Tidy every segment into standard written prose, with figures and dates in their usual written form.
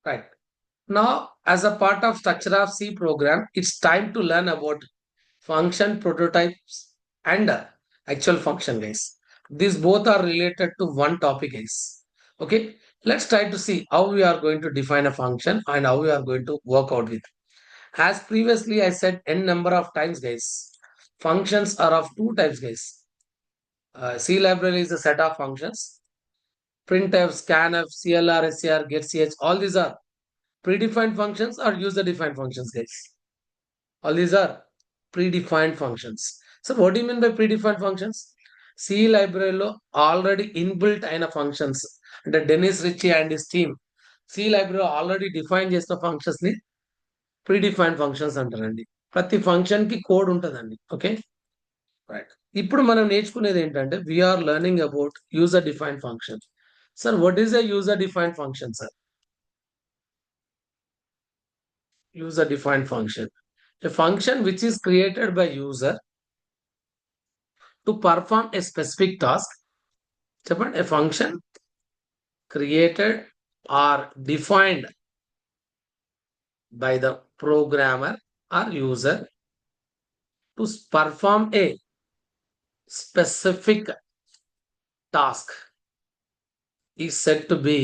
Right. Now, as a part of structure of C program, it's time to learn about function prototypes and actual function, guys. These both are related to one topic, guys. Okay, let's try to see how we are going to define a function and how we are going to work out with. As previously I said n number of times, guys, functions are of two types, guys. C library is a set of functions. Printf, scanf, CLR, SCR, getch, all these are predefined functions or user-defined functions, guys. All these are predefined functions. So what do you mean by predefined functions? C library already inbuilt అయిన functions. అంటే Dennis Ritchie and his team C library already defined చేసిన functions ని predefined functions అంటారండి. ప్రతి function కి code ఉంటుందండి. Okay, right. ఇప్పుడు మనం నేర్చుకునేది ఏంటంటే we are learning about user defined function. Sir what is a user defined function? Sir, user defined function, a function which is created by user to perform a specific task. A function created or defined by the programmer or user to perform a specific task is said to be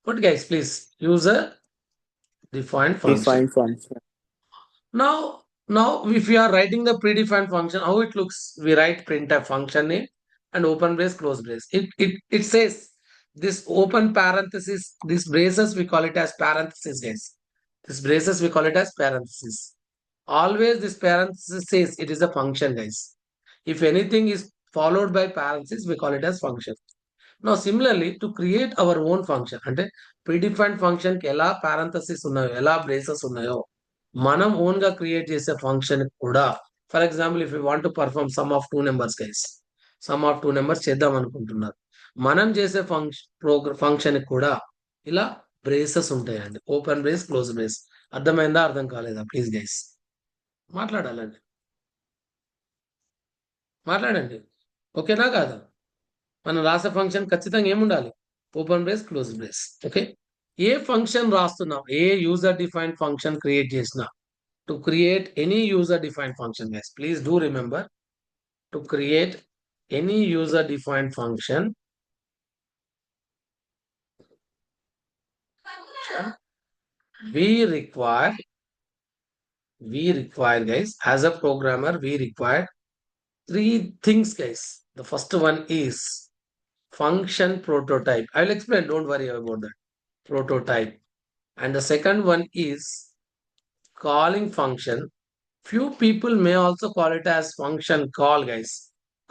what, guys? Please, user defined function. Defined function. Now, if we are writing the predefined function, how it looks? We write printf function name and open brace, close brace. It says this open parenthesis, this braces we call it as parenthesis, guys. This braces we call it as parenthesis. Always this parenthesis says it is a function, guys. If anything is followed by parenthesis, we call it as function. Now, similarly, to create our own function, అంటే predefined function కి ఎలా parenthesis ఉన్నాయో, ఎలా braces ఉన్నాయో, మనం own గా create చేసే function కూడా, for example if you want to perform sum of two numbers, guys, sum of two numbers చేద్దాం అనుకుంటున్నారు, మనం చేసే ఫంక్షన్ కూడా ఇలా బ్రేసెస్ ఉంటాయండి. Open brace, close brace. అర్థమైందా, అర్థం కాలేదా? ప్లీజ్ గైస్ మాట్లాడాలండి, మాట్లాడండి. ఓకేనా కాదా? మనం రాసే ఫంక్షన్ ఖచ్చితంగా ఏముండాలి? Open brace, close brace. Okay, ఏ ఫంక్షన్ రాస్తున్నాం, ఏ యూజర్ డిఫైన్డ్ ఫంక్షన్ క్రియేట్ చేసినా, to create any user defined function, guys, please do remember, to create any user defined function, we require guys, as a programmer we require three things, guys. The first one is function prototype. I will explain, don't worry about that. Prototype. And the second one is calling function. Few people may also call it as function call, guys.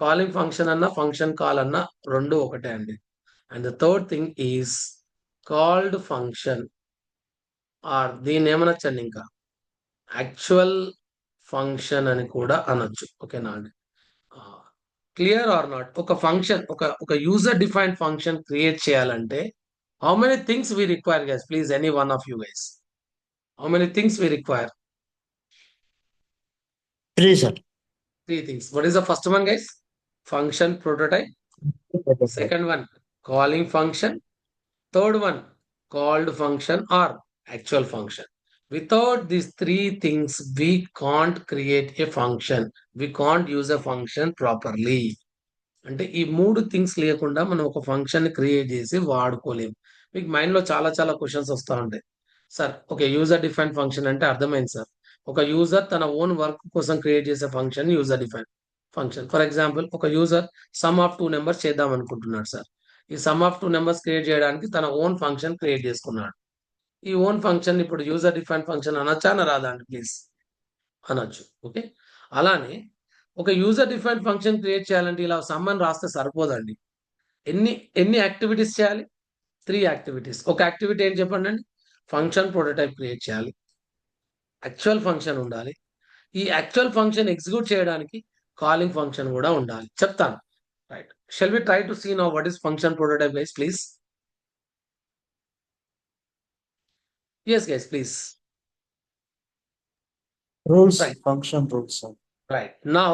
Calling function anna function call anna rendu okate andi. And the third thing is called function, or దీన్ని ఏమనొచ్చండి, ఇంకా actual function అని కూడా అనొచ్చు. ఓకేనా అండి? Clear or not? ఒక function, ఒక user defined function create చేయాలంటే how many things we require, guys? Please, any one of you guys, how many things we require? Three, sir. Three things. What is the first one, guys? Function prototype. Second one, calling function. Third one, called function or actual function. Without these three things, we can't create a function. We can't use a function properly. అంటే ఈ మూడు things లేకుండా మనం ఒక function create చేసి వాడుకోలేము. మీకు మైండ్లో చాలా చాలా క్వశ్చన్స్ వస్తూ ఉంటాయి. Sir, okay, user define function అంటే అర్థమైంది సార్. ఒక యూజర్ తన ఓన్ వర్క్ కోసం క్రియేట్ చేసే function user define function. For example, ఒక user sum of two numbers చేద్దాం అనుకుంటున్నాడు సార్. ఈ sum of two numbers create చేయడానికి తన ఓన్ ఫంక్షన్ క్రియేట్ చేసుకున్నాడు. ఈ ఓన్ ఫంక్షన్ ఇప్పుడు యూజర్ డిఫైన్ ఫంక్షన్ అనొచ్చా, రాదా అండి? ప్లీజ్ అనొచ్చు. ఓకే, అలానే ఒక యూజర్ డిఫైన్ ఫంక్షన్ క్రియేట్ చేయాలంటే ఇలా సమ్ అని రాస్తే సరిపోదండి. ఎన్ని ఎన్ని యాక్టివిటీస్ చేయాలి? 3 యాక్టివిటీస్. ఒక యాక్టివిటీ ఏం చెప్పండి అండి? ఫంక్షన్ ప్రోటోటైప్ క్రియేట్ చేయాలి, యాక్చువల్ ఫంక్షన్ ఉండాలి, ఈ యాక్చువల్ ఫంక్షన్ ఎగ్జిక్యూట్ చేయడానికి కాలింగ్ ఫంక్షన్ కూడా ఉండాలి. చెప్తాను, right? Shall we try to see now what is function prototype, guys, please? yes guys, please. Rules, Right. function rules, sir. Right. Now,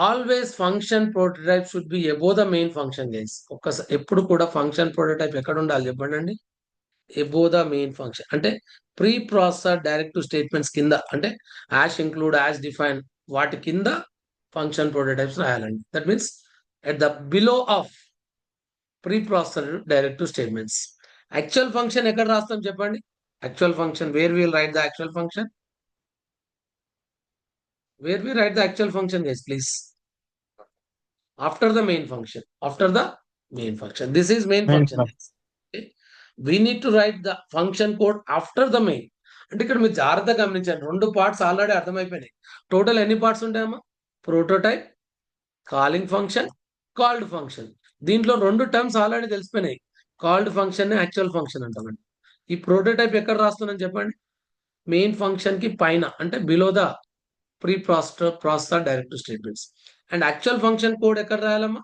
always function prototype should be above the main function guys. ఒక్కసారి ఎప్పుడు కూడా function prototype ఎక్కడ ఉండాలి చెప్పండి అండి? Above the main function అంటే pre processor directive statements కింద, అంటే యాష్ ఇంక్లూడ్, యాష్ డిఫైన్, వాటి కింద ఫంక్షన్ ప్రోటోటైప్స్ రాయాలండి. That means at the below of pre processor directive statements. Actual function ఎక్కడ రాస్తాం చెప్పండి? Actual function, where will write the actual function? Where we write the actual function guys please? After the main function. After the main function. This is main main function. Okay. We need to write the function code after the main. అంటే ఇక్కడ మీరు జాగ్రత్తగా గమనించండి, రెండు parts already అర్థమైపోయినాయి. Total ఎన్ని parts ఉంటాయమ్మా? Prototype, calling function, called function. దీంట్లో రెండు టర్మ్స్ ఆల్రెడీ తెలిసిపోయినాయి. కాల్డ్ ఫంక్షన్ యాక్చువల్ ఫంక్షన్ అంటామండి. ఈ ప్రోటోటైప్ ఎక్కడ రాస్తున్నాను చెప్పండి? మెయిన్ ఫంక్షన్ కి పైన, అంటే below the pre processor directive statements. And actual function code ఎక్కడ రాయాలమ్మా?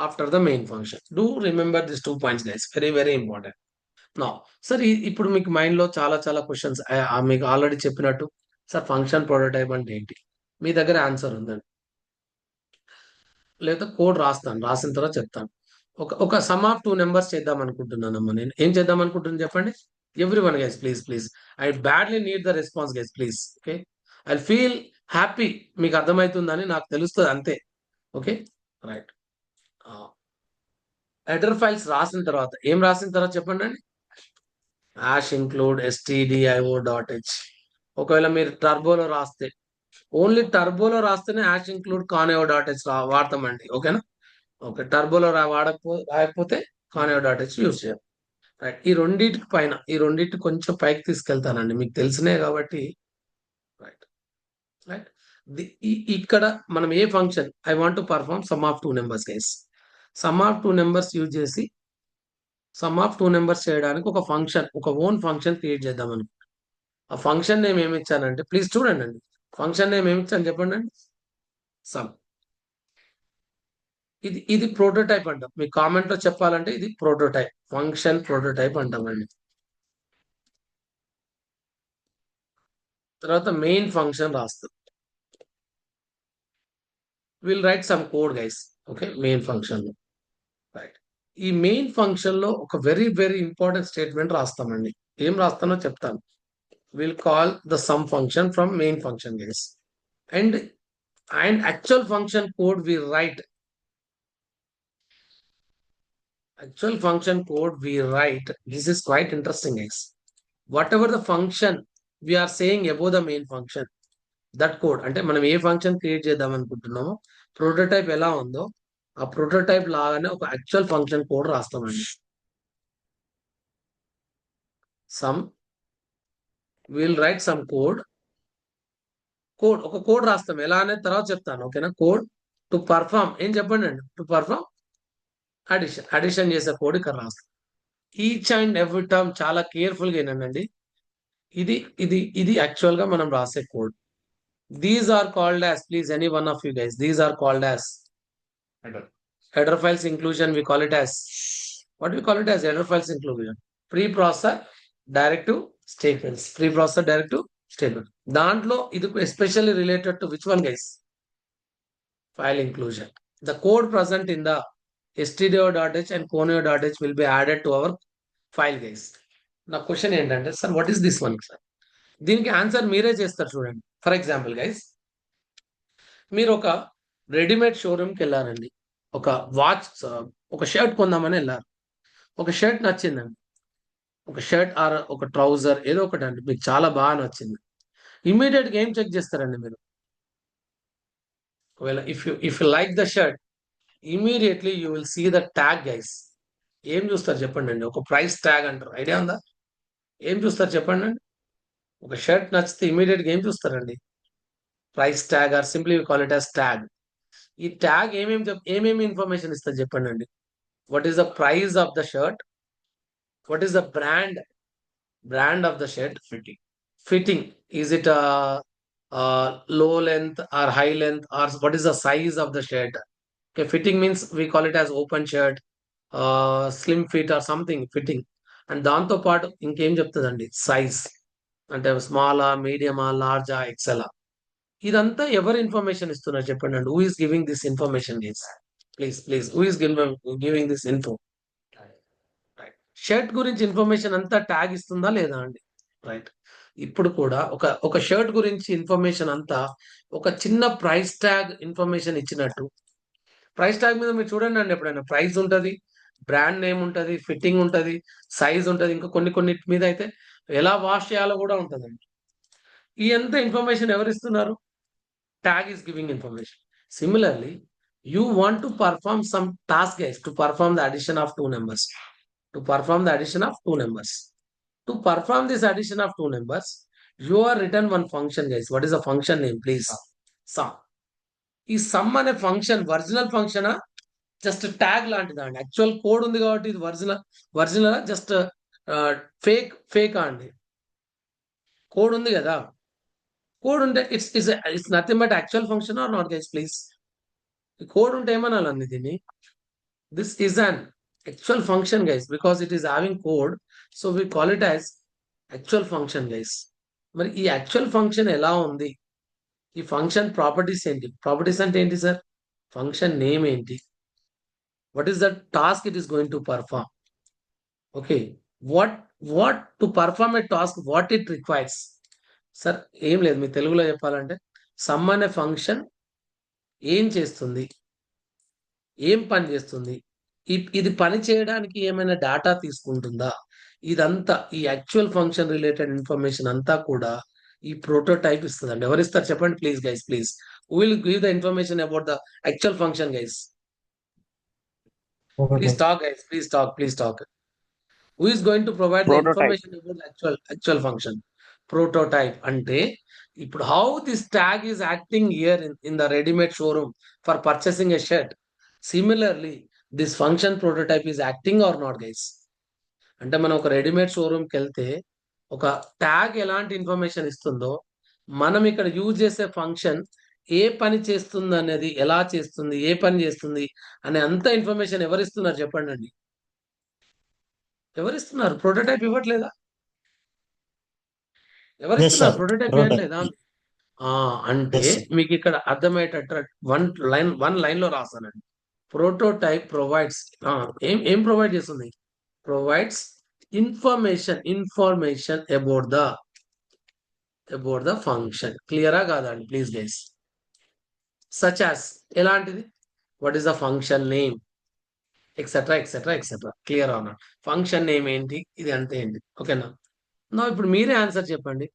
After the main function. Do remember this 2 points guys, very very important. నా సార్, ఇప్పుడు మీకు మైండ్ లో చాలా చాలా క్వశ్చన్స్ మీకు ఆల్రెడీ చెప్పినట్టు, సార్ ఫంక్షన్ ప్రోటోటైప్ అంటే ఏంటి? మీ దగ్గర ఆన్సర్ ఉందండి, లేదా కోడ్ రాస్తాను, రాసిన తర్వాత చెప్తాను. ఒక సమ్ ఆఫ్ 2 నెంబర్స్ చేద్దాం అనుకుంటున్నానమ్మా. నేను ఏం చేద్దాం అనుకుంటున్నాను చెప్పండి? Every one guy's please please, I badly need the response guys please. Okay, I feel happy, మీకు అర్థమవుతుందని నాకు తెలుస్తుంది అంతే. Okay right. హెడర్ ఫైల్స్ రాసిన తర్వాత ఏం రాసిన తర్వాత చెప్పండి అండి? Ash include stdio.h. ఒకవేళ మీరు టర్బోలో రాస్తే, ఓన్లీ టర్బోలో రాస్తేనే యాష్ ఇంక్లూడ్ conio.h వాడతామండి. ఓకేనా? ఓకే, టర్బోలో రాయకపోతే conio.h యూజ్ చేయాలి. రైట్. ఈ రెండింటికి పైన, ఈ రెండింటికి కొంచెం పైకి తీసుకెళ్తానండి, మీకు తెలిసినే కాబట్టి. Right right. ఇక్కడ మనం ఏ function, I want to perform sum of 2 numbers guys. Sum of 2 numbers use చేసి సమ్ ఆఫ్ 2 నెంబర్స్ చేయడానికి ఒక ఫంక్షన్, ఒక ఓన్ ఫంక్షన్ క్రియేట్ చేద్దామని. ఆ ఫంక్షన్ నేమ్ ఏమి ఇచ్చానంటే, ప్లీజ్ చూడండి అండి, ఫంక్షన్ నేమ్ ఏమి ఇచ్చాను చెప్పండి అండి? సమ్. ఇది ప్రోటోటైప్ అంటాం. మీ కామెంట్ లో చెప్పాలంటే ఇది ప్రోటోటైప్, ఫంక్షన్ ప్రోటోటైప్ అంటామండి. తర్వాత మెయిన్ ఫంక్షన్ రాస్తాం. Will write sum code guys. Okay, main function లో రైట్. ఈ మెయిన్ ఫంక్షన్ లో ఒక వెరీ వెరీ ఇంపార్టెంట్ స్టేట్మెంట్ రాస్తామండి. ఏం రాస్తానో చెప్తాను. Will call the sum function from main function guys. And actual function code we write. Actual function code we write. This is quite interesting guys. Whatever the function we are saying above the main function, that code అంటే మనం ఏ function create చేద్దాం అనుకుంటున్నామో, prototype ఎలా ఉందో ఆ prototype లాగానే ఒక యాక్చువల్ ఫంక్షన్ కోడ్ రాస్తామండి. Sum will write sum code. ఒక కోడ్ రాస్తాం, ఎలా అనేది తర్వాత చెప్తాను. ఓకేనా? కోడ్ టు పర్ఫామ్, ఏం చెప్పండి అండి? టు పర్ఫామ్ అడిషన్ చేసే కోడ్ ఇక్కడ రాస్తాం. ఈచ్ అండ్ ఎవ్రీ టర్మ్ చాలా కేర్ఫుల్ గా వినండి. ఇది ఇది ఇది యాక్చువల్ గా మనం రాసే code. These are called as, please any one of you guys, these are called as header files inclusion. We call it as, what we call it as? Header files inclusion. Pre-processor directive statements. Pre-processor directive statement. దాంట్లో ఇది especially related to which one guys? File inclusion. The code present in the stdio.h and conio.h will be added to our file guys. నా question ఏంటంటే, sir what is this one sir? దీనికి answer మీరే చేస్తారు చూడండి. For example guys, మీరు ఒక readymade షోరూమ్కి వెళ్ళారండి. ఒక వాచ్, ఒక షర్ట్ కొందామని వెళ్ళారు. ఒక షర్ట్ నచ్చిందండి, ఒక షర్ట్ ఆర్ ఒక ట్రౌజర్ ఏదో ఒకటి అండి, మీకు చాలా బాగా నచ్చింది. ఇమ్మీడియట్ గా ఏం చెక్ చేస్తారండి మీరు? ఒకవేళ if you like the shirt, immediately you will see the tag guys. ఏం చూస్తారు చెప్పండి అండి? ఒక ప్రైస్ ట్యాగ్ అంటారు, ఐడియా ఉందా? ఏం చూస్తారు చెప్పండి అండి? ఒక షర్ట్ నచ్చితే ఇమీడియట్ గా ఏం చూస్తారండి? Price tag, or simply call it as tag. ఈ ట్యాగ్ ఏమేమి ఇన్ఫర్మేషన్ ఇస్తుంది చెప్పండి అండి? What is the price of the shirt? What is the brand of the shirt? Fitting, is it low length or high length, or what is the size of the shirt? Okay, fitting means we call it as open shirt, slim fit or something fitting. And దాంతో పాటు ఇంకేం చెప్తుందండి? Size, అంటే స్మాలా, మీడియమా, లార్జా, ఎక్సెలా. ఇదంతా ఎవరు information ఇస్తున్నారు చెప్పండి అండి. Who is giving this information guys? Please who is giving this info? Right. Shirt గురించి ఇన్ఫర్మేషన్ అంతా ట్యాగ్ ఇస్తుందా లేదా అండి? రైట్. ఇప్పుడు కూడా ఒక షర్ట్ గురించి ఇన్ఫర్మేషన్ అంతా ఒక చిన్న ప్రైస్ ట్యాగ్ ఇన్ఫర్మేషన్ ఇచ్చినట్టు, ప్రైస్ ట్యాగ్ మీద మీరు చూడండి అండి, ఎప్పుడైనా ప్రైస్ ఉంటది, బ్రాండ్ నేమ్ ఉంటది, ఫిట్టింగ్ ఉంటది, సైజ్ ఉంటది, ఇంకా కొన్ని మీద అయితే ఎలా వాష్ చేయాలో కూడా ఉంటదండి. ఈ ఎంత ఇన్ఫర్మేషన్ ఎవరు ఇస్తున్నారు? Tag is giving information. Similarly, you want to perform some task, guys, to perform the addition of two numbers. To perform the addition of two numbers. To perform this addition of two numbers, you are written one function, guys. What is the function name, please? Sum. ఈ sum అనే function original ఫంక్షనా, just tag లాంటిదా అండి? Actual code ఉంది కాబట్టి ఇది original just fake అండి? Code ఉంది కదా, కోడ్ ఉంటే it's nothing but actual function or not guys? Please, code ఉంటే ఏమనాలండి దీన్ని? This is an actual function guys, because it is having code, so we call it as actual function guys. మరి ఈ actual function ఎలా ఉంది? ఈ function properties ఏంటి? Properties అంటే ఏంటి సార్? ఫంక్షన్ నేమ్ ఏంటి? what is the task it is going to perform? Okay, what to perform a task, what it requires? Sir ఏం లేదు, మీ తెలుగులో చెప్పాలంటే సమ్ అనే ఫంక్షన్ ఏం చేస్తుంది, ఏం పని చేస్తుంది, ఇది పని చేయడానికి ఏమైనా డేటా తీసుకుంటుందా? ఇదంతా ఈ యాక్చువల్ ఫంక్షన్ రిలేటెడ్ ఇన్ఫర్మేషన్ అంతా కూడా ఈ ప్రోటోటైప్ ఇస్తుందండి. ఎవరిస్తారు చెప్పండి please guys, please. Who will give the information about the actual function guys? Please talk, guys. Please talk. Who is going to provide the Prototype. information about the actual function? Prototype. Ante, how this tag is acting here in the ready-made showroom for purchasing a shirt. Similarly, this function prototype is acting or not, guys? అంటే మనం ఒక readymade షోరూమ్కి వెళ్తే ఒక tag ఎలాంటి information ఇస్తుందో, మనం ఇక్కడ use చేసే ఫంక్షన్ ఏ పని చేస్తుంది అనేది, ఎలా చేస్తుంది, ఏ పని చేస్తుంది అనే అంత ఇన్ఫర్మేషన్ ఎవరిస్తున్నారు చెప్పండి అండి? ఎవరిస్తున్నారు? ప్రోటోటైప్ ఇవ్వట్లేదా? ఎవరిస్తున్నారు? ప్రోటోటైప్ ఇవ్వట్లేదా? అంటే మీకు ఇక్కడ అర్థమయ్యేటట్టు వన్ లైన్ లో రాసానండి. ప్రోటోటైప్ ప్రొవైడ్స్, ఏం ప్రొవైడ్ చేస్తుంది? Provides information about the function. క్లియరా కాదండి? Please guys. సచ్ యాజ్ ఎలాంటిది? What is the function name, etcetera. Clear అవునా? ఫంక్షన్ నేమ్ ఏంటి, ఇది అంతే ఏంటి? ఓకేనా? నా ఇప్పుడు మీరే ఆన్సర్ చెప్పండి.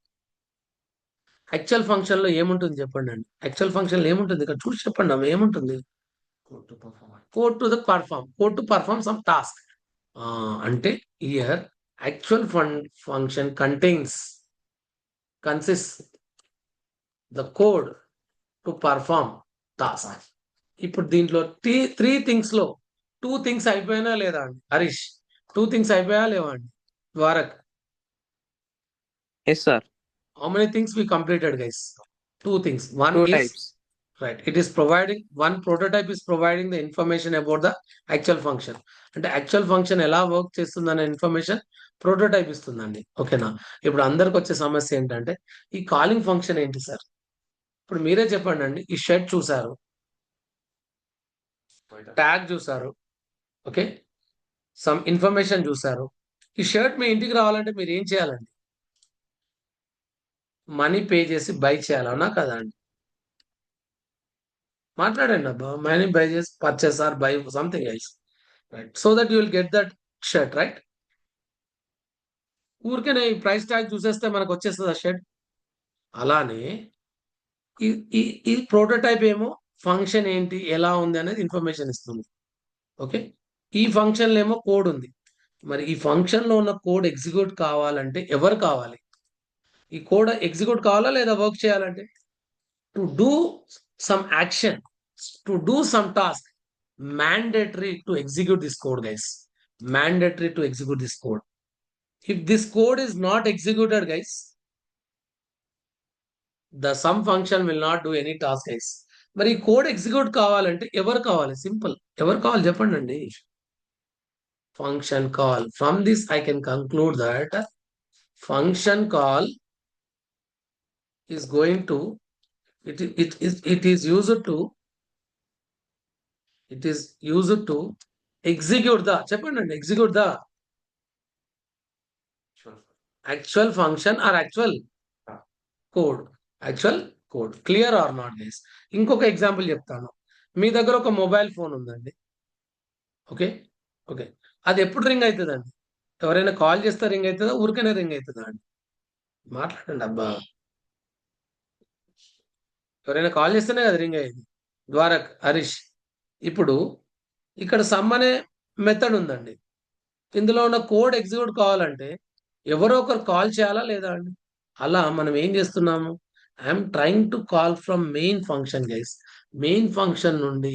యాక్చువల్ ఫంక్షన్ లో ఏముంటుంది చెప్పండి అండి? యాక్చువల్ ఫంక్షన్ లో ఏముంటుంది? ఇక్కడ చూసి చెప్పండి అమ్మ, ఏముంటుంది? Code to perform some task. అంటే here actual function consist the code to perform task. ఇప్పుడు దీంట్లో త్రీ థింగ్స్ లో 2 థింగ్స్ అయిపోయినా లేదా అండి? హరీష్, 2 థింగ్స్ అయిపోయా లేవా అండి? ద్వారక్, Yes, sir. how many things we completed, guys? 2 things. One Two is types. right, it is providing, one prototype is providing the information about the actual function. అంటే actual function ఎలా work చేస్తుందనే information prototype ఇస్తుందండి. ఓకేనా? ఇప్పుడు అందరికి వచ్చే సమస్య ఏంటంటే ఈ కాలింగ్ ఫంక్షన్ ఏంటి సార్? ఇప్పుడు మీరే చెప్పండి అండి. ఈ షర్ట్ చూసారు, ట్యాగ్ చూసారు, ఓకే, సమ్ ఇన్ఫర్మేషన్ చూసారు. ఈ షర్ట్ మీ ఇంటికి రావాలంటే మీరు ఏం చేయాలండి? మనీ పే చేసి బై చేయాలన్నా కదా అండి? మాట్లాడండి అబ్బా. మనీ బై చేసి purchase or buy something else, right? So that you will get that shirt, right? ఊరికే ఈ ప్రైస్ ట్యాగ్ చూసేస్తే మనకు వచ్చేస్తుంది ఆ షర్ట్. అలానే ఈ ప్రోటోటైప్ ఏమో ఫంక్షన్ ఏంటి, ఎలా ఉంది అనేది ఇన్ఫర్మేషన్ ఇస్తుంది. ఓకే, ఈ ఫంక్షన్ లో ఏమో కోడ్ ఉంది. మరి ఈ ఫంక్షన్ లో ఉన్న కోడ్ ఎగ్జిక్యూట్ కావాలంటే ఎవరు కావాలి? ఈ కోడ్ ఎగ్జిక్యూట్ కావాలా లేదా వర్క్ చేయాలంటే? To do some action, to do some task, mandatory to execute this code, guys. Mandatory to execute this code. If this code is not executed, guys, the sum function will not do any task, guys. మరి code execute కావాలంటే ఎవరు కావాలి? Simple, ఎవరు కావాలి చెప్పండి అండి? Function call. From this I can conclude that function call is going to it is used to execute the చెప్పండి execute the actual function or actual code actual code clear or not guys. ఇంకొక example చెప్తాను. మీ దగ్గర ఒక mobile phone ఉందండి. Okay okay అది ఎప్పుడు ring అవుతుందండి? ఎవరైనా కాల్ చేస్తే రింగ్ అవుతుందా? ఊరికనే రింగ్ అవుతుందా అండి? మాట్లాడండి అబ్బా. ఎవరైనా కాల్ చేస్తేనే కదా రింగ్ అయ్యేది. ద్వారక్ హరీష్. ఇప్పుడు ఇక్కడ సమ్ అనే మెథడ్ ఉందండి. ఇందులో ఉన్న కోడ్ ఎగ్జిక్యూట్ కావాలంటే ఎవరో ఒకరు కాల్ చేయాలా లేదా అండి? అలా మనం ఏం చేస్తున్నాము? I'm trying to call from main function guys. Main function నుండి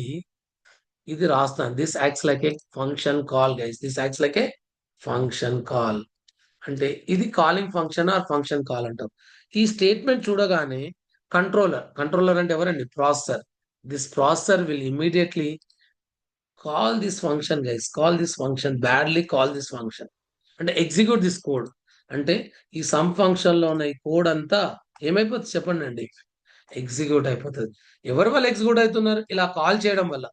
ఇది రాస్తాను. This acts like A function call guys. This acts like A function call. అంటే ఇది calling function are function call అంటాం. ఈ స్టేట్మెంట్ చూడగానే కంట్రోలర్ అంటే ఎవరండి? Processor. This processor will immediately call this function guys. Call this function badly call this function అంటే execute this code. అంటే ఈ సమ్ ఫంక్షన్ లో ఉన్న ఈ కోడ్ అంతా ఏమైపోతుంది చెప్పండి అండి? ఎగ్జిక్యూట్ అయిపోతుంది. ఎవరి వల్ల ఎగ్జిక్యూట్ అవుతున్నారు? ఇలా కాల్ చేయడం వల్ల.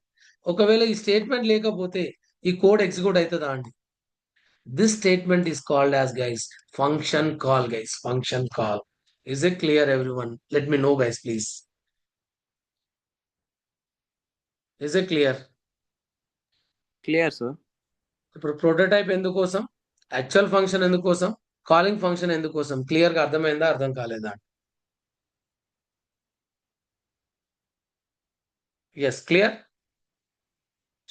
ఒకవేళ ఈ స్టేట్మెంట్ లేకపోతే ఈ కోడ్ ఎగ్జిక్యూట్ అవుతుందా అండి? This statement is called as guys function call guys. Function call. Is it clear everyone? Let me know guys please. Is it clear? Clear sir. ఇప్పుడు ప్రోటోటైప్ ఎందుకోసం? యాక్చువల్ ఫంక్షన్ ఎందుకోసం? Calling function ఎందుకోసం? Clear గా అర్థమైందా? అర్థం కాలేదా? Yes clear.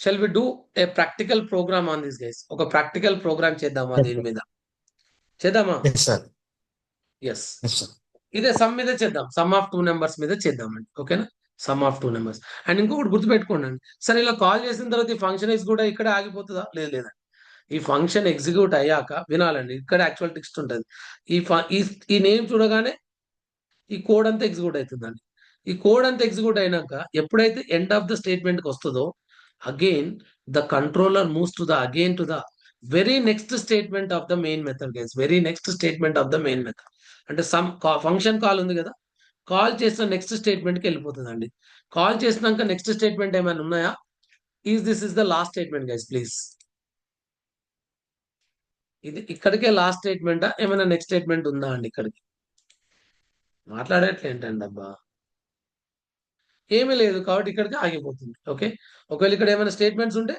Shall we do a practical program on this guys? ఒక practical program చేద్దామా దీని మీద? చేద్దామా? Yes sir. Yes. Yes sir. ఇదే సమ్ మీద చేద్దాం. సమ్ ఆఫ్ 2 నెంబర్స్ మీద చేద్దామండి. ఓకేనా? Some of 2 numbers. అండ్ ఇంకొకటి గుర్తుపెట్టుకోండి అండి. సరే ఇలా కాల్ చేసిన తర్వాత ఈ ఫంక్షన్ ఇస్ కూడా ఇక్కడ ఆగిపోతుందా? లేదు లేదండి. ఈ ఫంక్షన్ ఎగ్జిక్యూట్ అయ్యాక వినాలండి. ఇక్కడ యాక్చువల్ టెక్స్ట్ ఉంటుంది. ఈ ఈ నేమ్ చూడగానే ఈ కోడ్ అంతా ఎగ్జిక్యూట్ అవుతుందండి. ఈ కోడ్ అంతా ఎగ్జిక్యూట్ అయినాక ఎప్పుడైతే ఎండ్ ఆఫ్ ద స్టేట్మెంట్కి వస్తుందో again the controller moves to the again to the very next statement of the main method guys. Very next statement of the main method. అంటే sum function call ఉంది కదా, call చేసిన next స్టేట్మెంట్కి వెళ్ళిపోతుందండి. Call చేసినాక next statement ఏమైనా ఉన్నాయా? This is the last statement guys please. ఇది ఇక్కడికే last స్టేట్మెంటా? ఏమైనా నెక్స్ట్ స్టేట్మెంట్ ఉందా అండి ఇక్కడికి? మాట్లాడేట్లేంటండి అబ్బా. ఏమీ లేదు కాబట్టి ఇక్కడికి ఆగిపోతుంది. ఓకే. ఒకవేళ ఇక్కడ ఏమైనా స్టేట్మెంట్స్ ఉంటే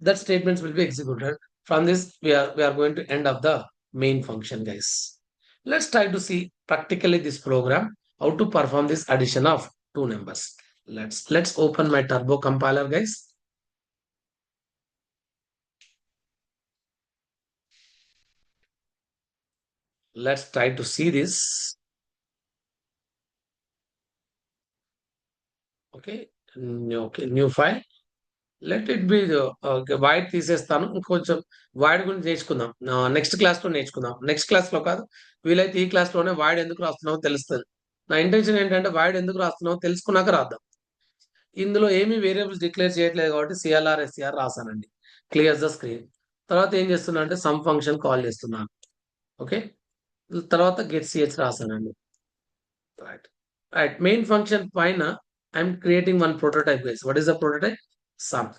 that statements will be executed. From this we are going to end of the main function guys. Let's try to see practically this program how to perform this addition of two numbers. Let's open my turbo compiler guys. Let's try to see this. Okay, new file. Let it be wide తీసేస్తాను. ఇంకొంచెం wide గురించి నేర్చుకుందాం. Next క్లాస్లో నేర్చుకుందాం. Next క్లాస్లో కాదు, వీలైతే ఈ క్లాస్లోనే వైడ్ ఎందుకు రాస్తున్నావో తెలుస్తుంది. నా ఇంటెన్షన్ ఏంటంటే వైడ్ ఎందుకు రాస్తున్నావో తెలుసుకున్నాక రాద్దాం. ఇందులో ఏమీ వేరియబుల్స్ డిక్లేర్ చేయట్లేదు కాబట్టి సిఎల్ఆర్ ఎస్సిఆర్ రాసానండి. Clear the screen. తర్వాత ఏం చేస్తున్నా అంటే సమ్ ఫంక్షన్ కాల్ చేస్తున్నాను. ఓకే, తర్వాత గెట్ సిహెచ్ రాసానండి. రైట్ రైట్ మెయిన్ ఫంక్షన్ పైన I'm creating one prototype guys. What is the prototype? Sum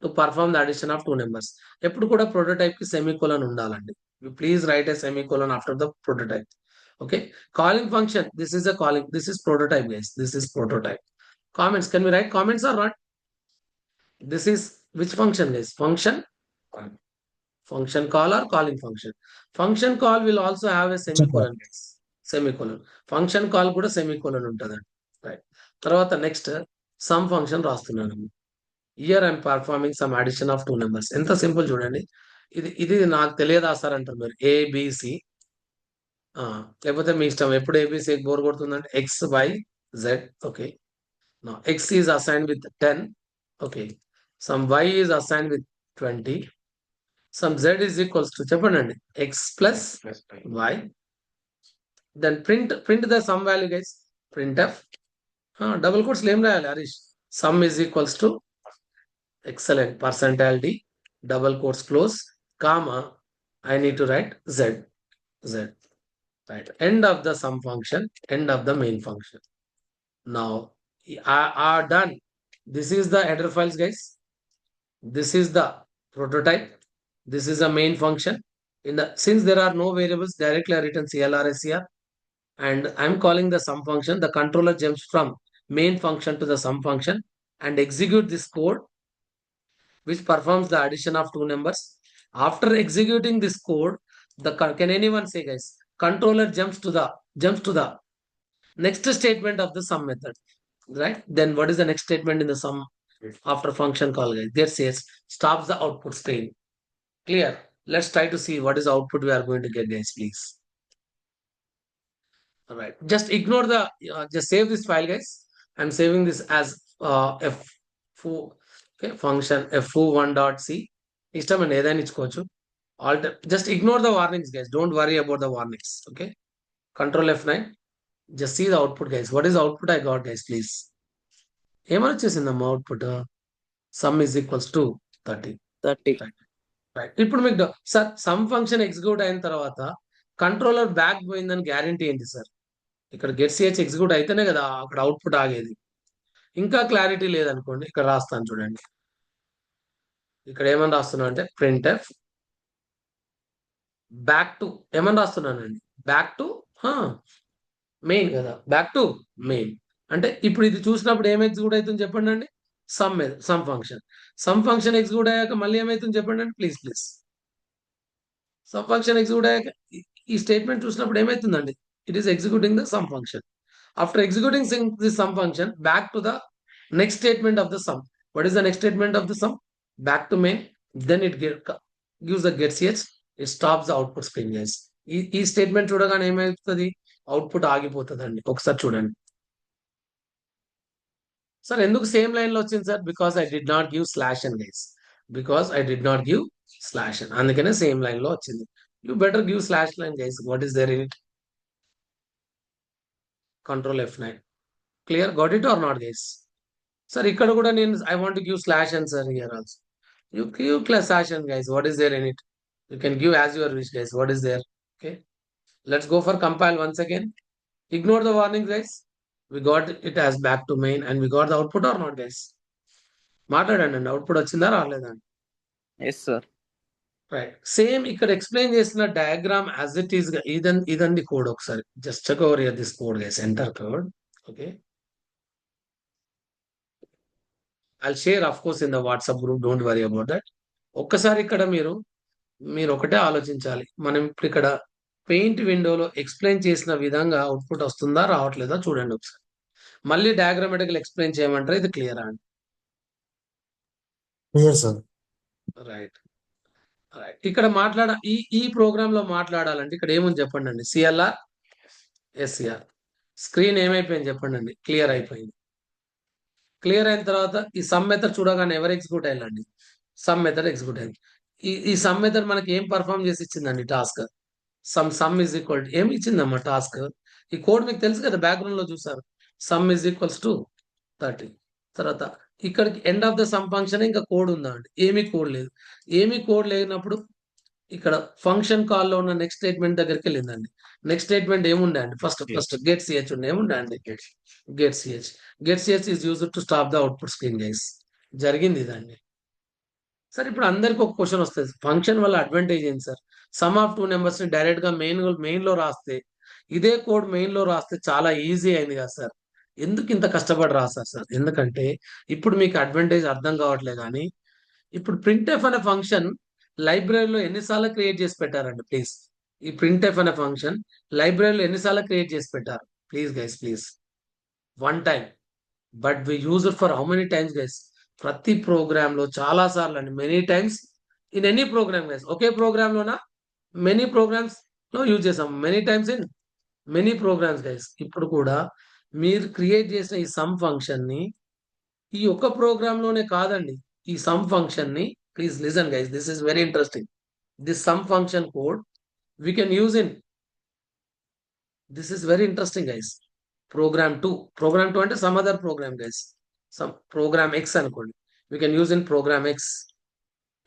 to perform the addition of 2 numbers. ఎప్పుడు కూడా ప్రోటోటైప్ కి సెమీకోలన్ ఉండాలండి. Please write a semicolon after the prototype. Okay, calling function. This is a calling. This is prototype guys. This is prototype. Comments, can we write comments or not? This is which function guys? Function call or calling function? Function call will also have a semicolon guys. Semicolon. Function call kuda semicolon untadandi. Right. Tarvata next sum function రాస్తున్నాను. Here I am performing some addition of 2 numbers. ఎంత simple చూడండి. ఇది నాకు తెలియదా sir అంటారు మీరు. ABC లేకపోతే మీ ఇష్టం. ఎప్పుడు ABC బోర్ కొడుతుందంటే XYZ. Okay, now x is assigned with 10. Okay, some y is assigned with 20. Some z is equals to చెప్పండి x plus y. Then print the sum value guys. Printf. Double quotes ఏం రాయాలి Harish? sum is equals to excellent percentile d double quotes close comma I need to write z. Right, end of the sum function, end of the main function. Now, are done. This is the header files, guys. This is the prototype. This is a main function. Since there are no variables, directly I written CLR SCR, and I'm calling the sum function. The controller jumps from main function to the sum function and execute this code, which performs the addition of two numbers. After executing this code, can anyone say, guys? Controller jumps to the next statement of the sum method, right? Then what is the next statement in the sum after function call, guys? There says stops the output screen. Clear? Let's try to see what is the output we are going to get, guys, please. All right. Just ignore just save this file, guys. I'm saving this as f4, okay, function f1.c. ఇష్టమండి ఏదైనా ఇచ్చుకోవచ్చు. Just ignore the warnings, guys. Don't worry about the warnings. Okay. Control F9. Just see the output, guys. What is the output I got, guys, please? ఏమని వచ్చేసిందమ్మా output? Sum is equals to 30. 30. Right. ఇప్పుడు మీకు sir sum function execute అయిన తర్వాత controller back పోయిందని guarantee ఏంటి sir? ఇక్కడ get CH execute అయితేనే కదా అక్కడ అవుట్పుట్ ఆగేది. ఇంకా క్లారిటీ లేదనుకోండి, ఇక్కడ రాస్తాను చూడండి. ఇక్కడ ఏమని రాస్తున్నా అంటే ప్రింట్ ఎఫ్ బ్యాక్ టు ఏమని రాస్తున్నానండి? బ్యాక్ టు మెయిన్ కదా, బ్యాక్ టు మెయిన్. అంటే ఇప్పుడు ఇది చూసినప్పుడు ఏం ఎగ్జిక్యూట్ అవుతుంది చెప్పండి అండి? Sum function. Sum function execute అయ్యాక మళ్ళీ ఏమైతుంది చెప్పండి అండి? Please please. Sum function execute అయ్యాక ఈ స్టేట్మెంట్ చూసినప్పుడు ఏమైతుందండి? It is executing the sum function. After executing this sum function, back to the next statement of the sum. What is the next statement of the sum? Back to main. Then it gives the get ch. It stops the output screen, guys. ఈ statement చూడగానే ఏమవుతుంది? Output ఆగిపోతుందండి. ఒకసారి చూడండి. Sir ఎందుకు same line లో వచ్చింది sir? Because I did not give slash and guys. Because I did not give slash and, అందుకనే సేమ్ లైన్ లో వచ్చింది. You better give slash line, guys. What is there in it? Control F9. Clear? Got it or not, guys? Sir ఇక్కడ కూడా నేను I want give slash and sir here also. You give slash and, guys. What is there in it? You can give as your wish, guys. What is there? Okay, let's go for compile once again. Ignore the warning, guys. We got it as back to main and we got the output or not, guys? మాట్లాడండి. అవుట్పుట్ వచ్చిందా రాలేదండి? Yes sir. Right. Same ఇక్కడ explain చేసిన diagram as it is ఇదండి code. ఒకసారి just check over here this code, guys. Enter code. Okay, I'll share of course in the WhatsApp group. Don't worry about that. ఒక్కసారి ఇక్కడ మీరు ఒకటే ఆలోచించాలి. మనం ఇప్పుడు ఇక్కడ పెయింట్ విండోలో ఎక్స్ప్లెయిన్ చేసిన విధంగా అవుట్పుట్ వస్తుందా రావట్లేదా చూడండి ఒకసారి. మళ్ళీ డయాగ్రామేటికల్ ఎక్స్ప్లెయిన్ చేయమంటారు. ఇది క్లియరా అండి? Clear sir. రైట్. రైట్. ఇక్కడ ఈ ప్రోగ్రామ్ లో మాట్లాడాలంటే ఇక్కడ ఏముంది చెప్పండి అండి? CLR SCR. స్క్రీన్ ఏమైపోయింది చెప్పండి అండి? క్లియర్ అయిపోయింది. క్లియర్ అయిన తర్వాత ఈ సమ్ మెథడ్ చూడగానే ఎవరు ఎగ్జిక్యూట్ అయ్యాలండి? సమ్ మెథడ్ ఎగ్జిక్యూట్ అయింది. ఈ సమ్ మెథడ్ మనకి ఏం పర్ఫామ్ చేసి ఇచ్చిందండి? టాస్క్ సమ్ ఈజ్ ఈక్వల్ ఏం ఇచ్చిందమ్మా టాస్క్? ఈ కోడ్ మీకు తెలుసు కదా, బ్యాక్గ్రౌండ్ లో చూసారు. Some is equals to 30. తర్వాత ఇక్కడికి end of the sum function ఇంకా కోడ్ ఉందా అండి? ఏమీ కోడ్ లేదు. ఏమీ కోడ్ లేనప్పుడు ఇక్కడ ఫంక్షన్ కాల్లో ఉన్న నెక్స్ట్ స్టేట్మెంట్ దగ్గరికి వెళ్ళిందండి. నెక్స్ట్ స్టేట్మెంట్ ఏముండే అండి? ఫస్ట్ గెట్ సిహెచ్ ఉండే. ఏముండే అండి? Get CH is used to stop the output screen, guys. జరిగింది ఇదండి. సార్ ఇప్పుడు అందరికి ఒక క్వశ్చన్ వస్తుంది. ఫంక్షన్ వల్ల అడ్వాంటేజ్ ఏంటి sir? Some of two numbers ని డైరెక్ట్ గా మెయిన్ లో రాస్తే, ఇదే కోడ్ మెయిన్ లో రాస్తే చాలా ఈజీ అయింది కదా సార్. ఎందుకు ఇంత కష్టపడి రాస్తారు సార్? ఎందుకంటే ఇప్పుడు మీకు అడ్వాంటేజ్ అర్థం కావట్లే. కానీ ఇప్పుడు ప్రింట్ఎఫ్ అనే ఫంక్షన్ లైబ్రరీలో ఎన్నిసార్లు క్రియేట్ చేసి పెట్టారండి? ప్లీజ్, ఈ ప్రింట్ఎఫ్ అనే ఫంక్షన్ లైబ్రరీలో ఎన్నిసార్లు క్రియేట్ చేసి పెట్టారు? Please guys, please. One time. But we use it for how many times, guys? ప్రతి ప్రోగ్రామ్ లో చాలా సార్లు అండి. Many times in any program, guys. ఒకే ప్రోగ్రామ్ లోనా మెనీ ప్రోగ్రామ్స్ లో యూజ్ చేసాం. Many times in many programs, guys. ఇప్పుడు కూడా మీరు క్రియేట్ చేసిన ఈ సమ్ ఫంక్షన్ ని ఈ ఒక్క ప్రోగ్రామ్ లోనే కాదండి, ఈ సమ్ ఫంక్షన్ ని please listen, guys. This is very interesting. This sum function code we can use in this is very interesting, guys. Program 2 అంటే some other program, guys. Some program X అనుకోండి. We can use in program X.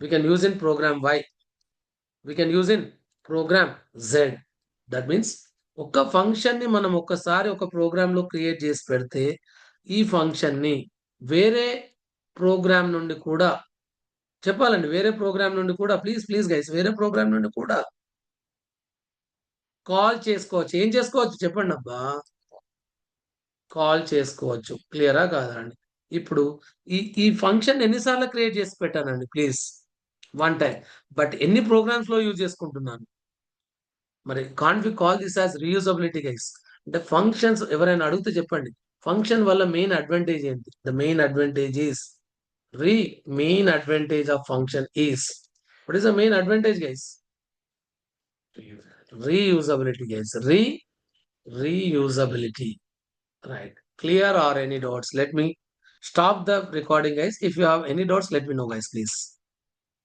We can use in program Y. We can use in program Z. That means ఒక function ని మనం ఒక్కసారి ఒక programme లో create చేసి పెడితే ఈ ఫంక్షన్ ని వేరే ప్రోగ్రామ్ నుండి కూడా చెప్పాలండి, వేరే ప్రోగ్రామ్ నుండి కూడా ప్లీజ్ గైస్, వేరే ప్రోగ్రామ్ నుండి కూడా కాల్ చేసుకోవచ్చు. ఏం చేసుకోవచ్చు చెప్పండి అబ్బా? కాల్ చేసుకోవచ్చు. క్లియరా కాదా అండి? ఇప్పుడు ఈ ఫంక్షన్ ఎన్నిసార్లు క్రియేట్ చేసి పెట్టానండి? Please, one time. బట్ ఎన్ని ప్రోగ్రామ్స్ లో యూజ్ చేసుకుంటున్నాను? మరి can't we call this as reusability guys? అంటే ఫంక్షన్స్ ఎవరైనా అడిగితే చెప్పండి, ఫంక్షన్ వల్ల మెయిన్ అడ్వాంటేజ్ ఏంటి? The main advantage is main advantage of function is, what is the main advantage guys? Reusability guys, reusability, right? Clear or any doubts? Let me stop the recording guys. If you have any doubts, let me know guys, please.